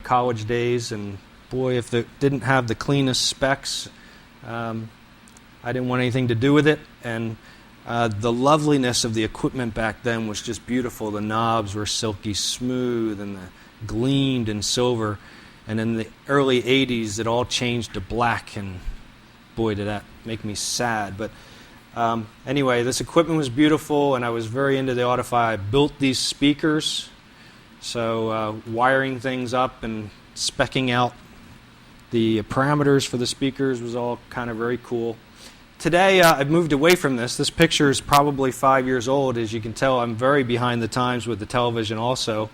college days, and boy, if it didn't have the cleanest specs, I didn't want anything to do with it. And the loveliness of the equipment back then was just beautiful. The knobs were silky smooth and gleamed in silver. And in the early 80s, it all changed to black, and boy, did that make me sad. But anyway, this equipment was beautiful, and I was very into the audiophile. I built these speakers, so wiring things up and speccing out the parameters for the speakers was all kind of very cool. Today, I've moved away from this. This picture is probably 5 years old. As you can tell, I'm very behind the times with the television also,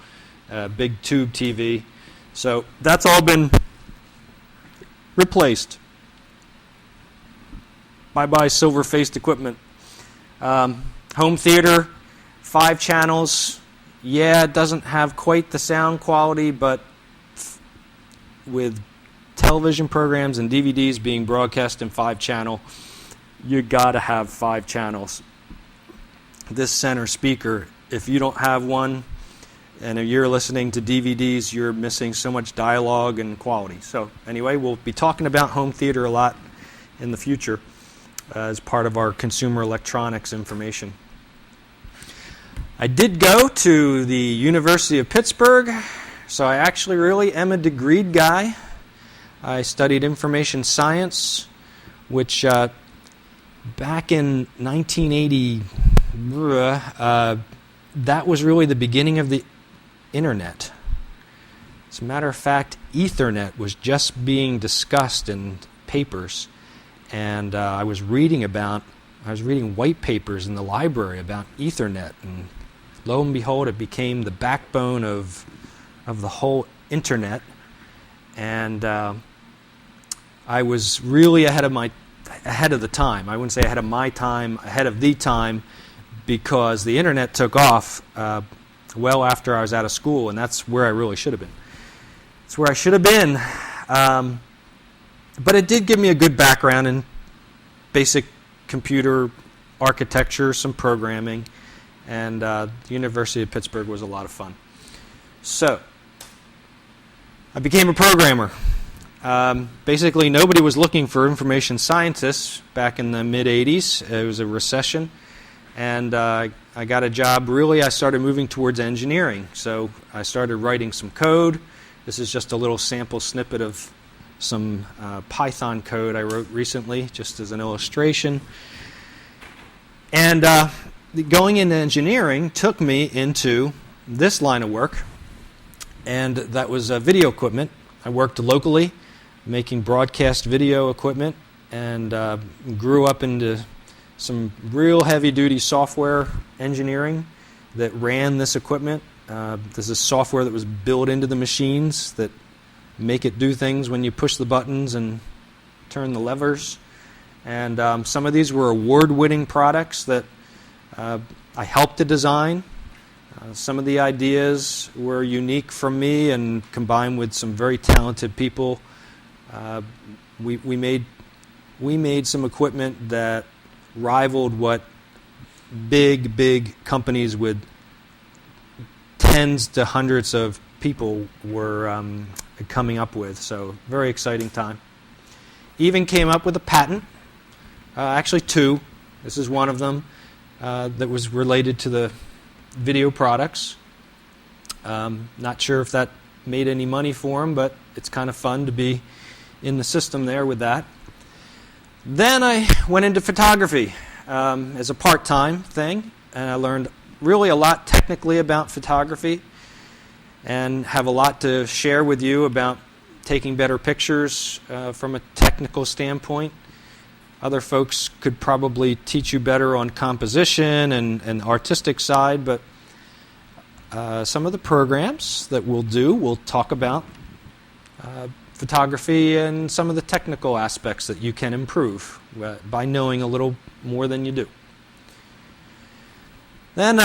big tube TV. So that's all been replaced. Bye-bye silver-faced equipment. Home theater, 5 channels. Yeah, it doesn't have quite the sound quality, but with television programs and DVDs being broadcast in 5-channel, you got to have 5 channels. This center speaker, if you don't have one, and if you're listening to DVDs, you're missing so much dialogue and quality. So anyway, we'll be talking about home theater a lot in the future as part of our consumer electronics information. I did go to the University of Pittsburgh, so I actually really am a degreed guy. I studied information science, which back in 1980, that was really the beginning of the Internet. As a matter of fact, Ethernet was just being discussed in papers, and I was reading white papers in the library about Ethernet, and lo and behold, it became the backbone of the whole Internet, and I was really ahead of the time. I wouldn't say ahead of my time, ahead of the time, because the Internet took off well after I was out of school, and that's where I really should have been. It's where I should have been. But it did give me a good background in basic computer architecture, some programming, and the University of Pittsburgh was a lot of fun. So, I became a programmer. Basically, nobody was looking for information scientists back in the mid-'80s. It was a recession. And I got a job. Really, I started moving towards engineering. So I started writing some code. This is just a little sample snippet of some Python code I wrote recently, just as an illustration. And going into engineering took me into this line of work, and that was video equipment. I worked locally, making broadcast video equipment, and grew up into some real heavy-duty software engineering that ran this equipment. This is software that was built into the machines that make it do things when you push the buttons and turn the levers. And some of these were award-winning products that I helped to design. Some of the ideas were unique from me and combined with some very talented people. We made some equipment that rivaled what big companies with tens to hundreds of people were coming up with. So very exciting time. Even came up with a patent, actually 2. This is one of them that was related to the video products. Not sure if that made any money for him, but it's kind of fun to be in the system there with that. Then I went into photography as a part-time thing, and I learned really a lot technically about photography and have a lot to share with you about taking better pictures from a technical standpoint. Other folks could probably teach you better on composition and artistic side, but some of the programs that we'll talk about photography and some of the technical aspects that you can improve by knowing a little more than you do. Then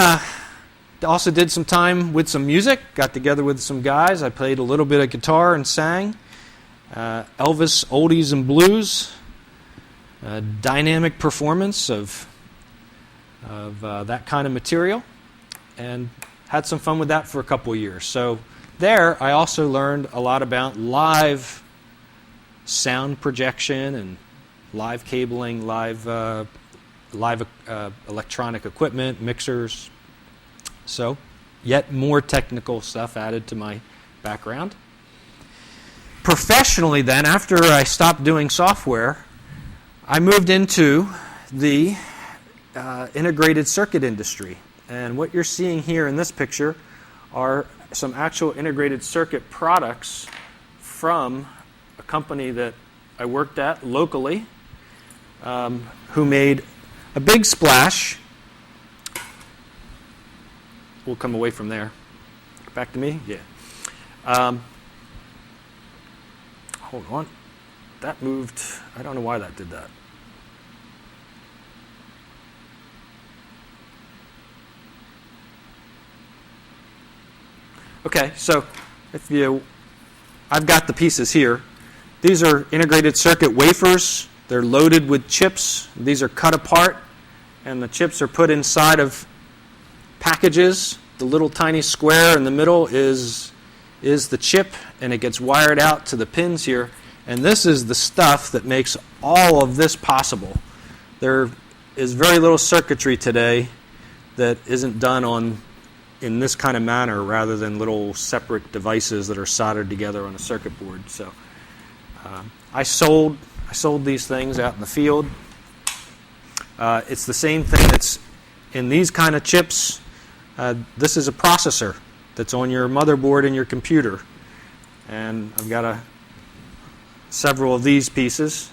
also did some time with some music, got together with some guys. I played a little bit of guitar and sang. Elvis oldies and blues, dynamic performance of that kind of material, and had some fun with that for a couple of years. So there I also learned a lot about live sound projection and live cabling, live electronic equipment, mixers. So, yet more technical stuff added to my background. Professionally then, after I stopped doing software, I moved into the integrated circuit industry. And what you're seeing here in this picture are some actual integrated circuit products from a company that I worked at locally, who made a big splash. We'll come away from there. Back to me? Yeah. Hold on. That moved. I don't know why that did that. Okay, so I've got the pieces here. These are integrated circuit wafers. They're loaded with chips. These are cut apart, and the chips are put inside of packages. The little tiny square in the middle is the chip, and it gets wired out to the pins here. And this is the stuff that makes all of this possible. There is very little circuitry today that isn't done in this kind of manner rather than little separate devices that are soldered together on a circuit board. So I sold these things out in the field. It's the same thing that's in these kind of chips. This is a processor that's on your motherboard in your computer. And I've got several of these pieces.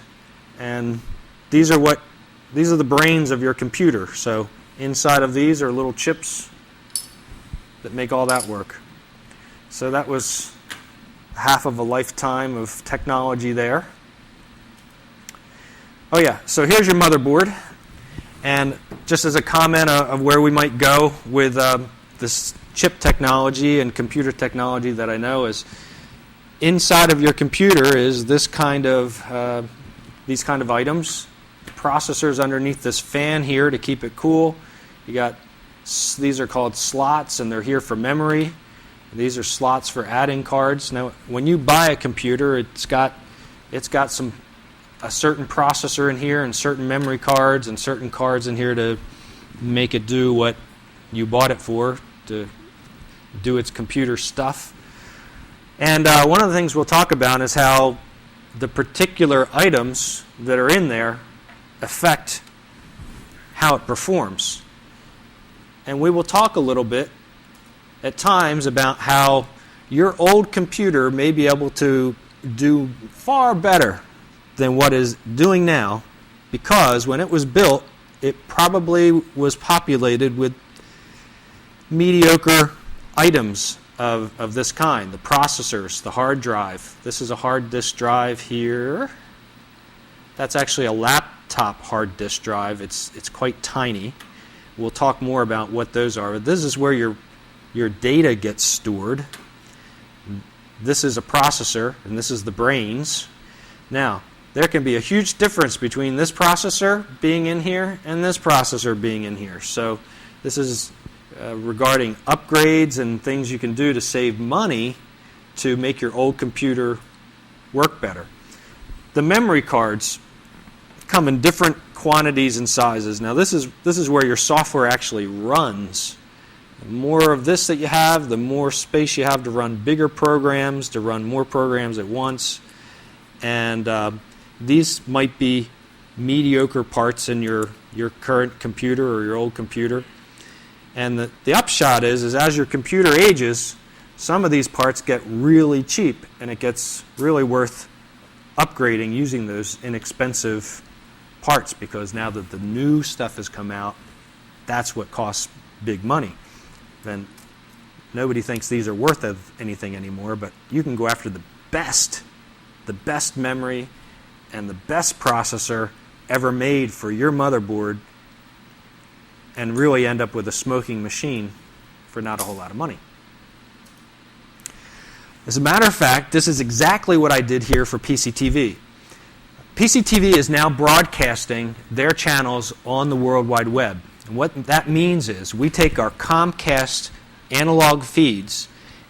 And these are the brains of your computer. So inside of these are little chips that make all that work. So that was half of a lifetime of technology there. Oh yeah, so here's your motherboard. And just as a comment of where we might go with this chip technology and computer technology that I know is inside of your computer is these kind of items. Processors underneath this fan here to keep it cool. These are called slots, and they're here for memory. These are slots for adding cards. Now, when you buy a computer, it's got a certain processor in here and certain memory cards and certain cards in here to make it do what you bought it for, to do its computer stuff. And one of the things we'll talk about is how the particular items that are in there affect how it performs. And we will talk a little bit at times about how your old computer may be able to do far better than what is doing now, because when it was built, it probably was populated with mediocre items of this kind. The processors, the hard drive. This is a hard disk drive here. That's actually a laptop hard disk drive. It's quite tiny. We'll talk more about what those are. But this is where your data gets stored. This is a processor, and this is the brains. Now, there can be a huge difference between this processor being in here and this processor being in here. So this is regarding upgrades and things you can do to save money to make your old computer work better. The memory cards come in different quantities and sizes. Now this is where your software actually runs. The more of this that you have, the more space you have to run bigger programs, to run more programs at once. And these might be mediocre parts in your current computer or your old computer. And the upshot is as your computer ages, some of these parts get really cheap, and it gets really worth upgrading using those inexpensive parts, because now that the new stuff has come out, that's what costs big money. Then nobody thinks these are worth anything anymore, but you can go after the best memory and the best processor ever made for your motherboard and really end up with a smoking machine for not a whole lot of money. As a matter of fact, this is exactly what I did here for PCTV. PCTV is now broadcasting their channels on the World Wide Web. And what that means is we take our Comcast analog feeds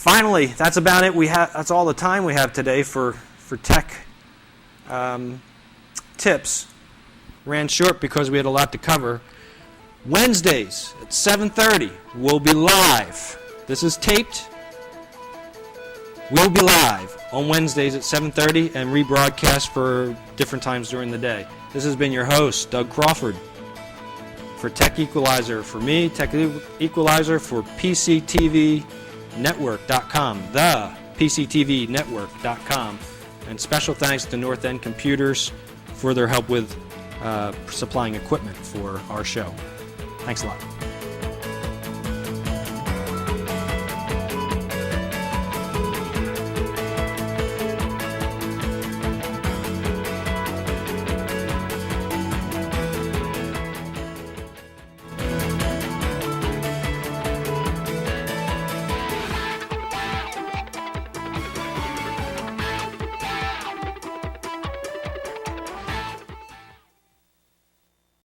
Finally, that's about it. That's all the time we have today for tech tips. Ran short because we had a lot to cover. Wednesdays at 7:30, we'll be live. This is taped. We'll be live on Wednesdays at 7:30 and rebroadcast for different times during the day. This has been your host, Doug Crawford, for Tech Equalizer. For me, Tech Equalizer for PCTV Network.com, the PCTV Network.com. And special thanks to North End Computers for their help with supplying equipment for our show. Thanks a lot.